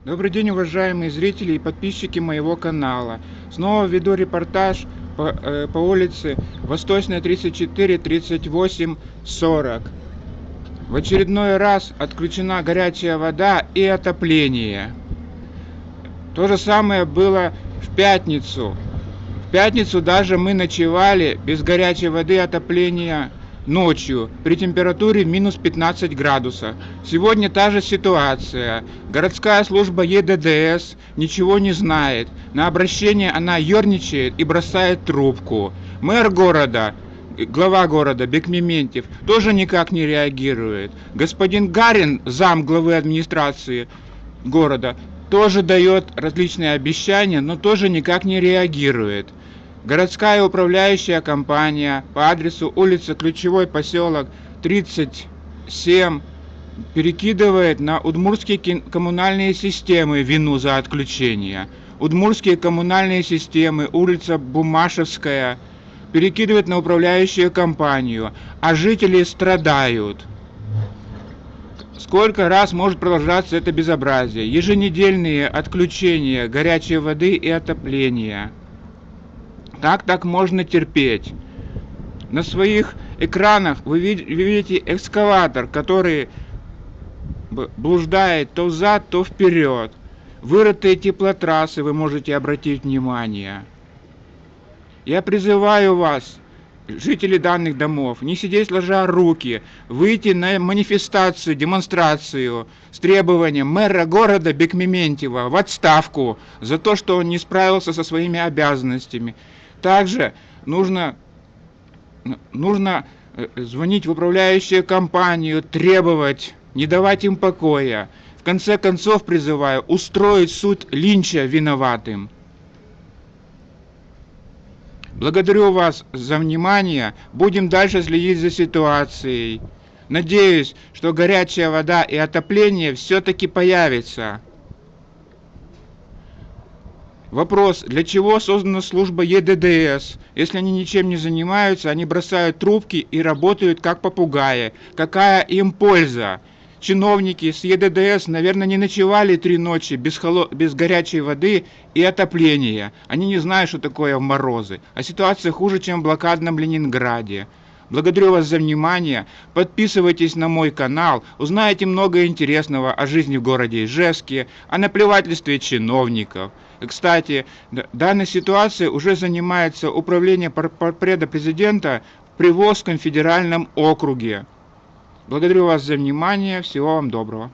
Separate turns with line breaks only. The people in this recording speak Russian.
Добрый день, уважаемые зрители и подписчики моего канала. Снова веду репортаж по улице Восточная, 34, 38, 40. В очередной раз отключена горячая вода и отопление. То же самое было в пятницу. В пятницу даже мы ночевали без горячей воды и отопления ночью при температуре минус 15 градусов. Сегодня та же ситуация. Городская служба ЕДДС ничего не знает. На обращение она ерничает и бросает трубку. Мэр города, глава города Бекмементьев, тоже никак не реагирует. Господин Гарин, зам главы администрации города, тоже дает различные обещания, но тоже никак не реагирует. Городская управляющая компания по адресу улица Ключевой, поселок 37 перекидывает на удмуртские коммунальные системы вину за отключение. Удмуртские коммунальные системы, улица Бумашевская, перекидывает на управляющую компанию, а жители страдают. Сколько раз может продолжаться это безобразие? Еженедельные отключения горячей воды и отопления. Как так можно терпеть? На своих экранах вы видите экскаватор, который блуждает то взад, то вперед. Вырытые теплотрассы, вы можете обратить внимание. Я призываю вас, жители данных домов, не сидеть сложа руки, выйти на манифестацию, демонстрацию с требованием мэра города Бекмементьева в отставку за то, что он не справился со своими обязанностями. Также нужно звонить в управляющую компанию, требовать, не давать им покоя. В конце концов, призываю устроить суд линча виноватым. Благодарю вас за внимание. Будем дальше следить за ситуацией. Надеюсь, что горячая вода и отопление все-таки появится. Вопрос: для чего создана служба ЕДДС? Если они ничем не занимаются, они бросают трубки и работают как попугаи. Какая им польза? Чиновники с ЕДДС, наверное, не ночевали 3 ночи без горячей воды и отопления. Они не знают, что такое морозы. А ситуация хуже, чем в блокадном Ленинграде. Благодарю вас за внимание. Подписывайтесь на мой канал. Узнаете много интересного о жизни в городе Ижевске, о наплевательстве чиновников. Кстати, данной ситуацией уже занимается управление порпреда президента в Приволжском федеральном округе. Благодарю вас за внимание. Всего вам доброго.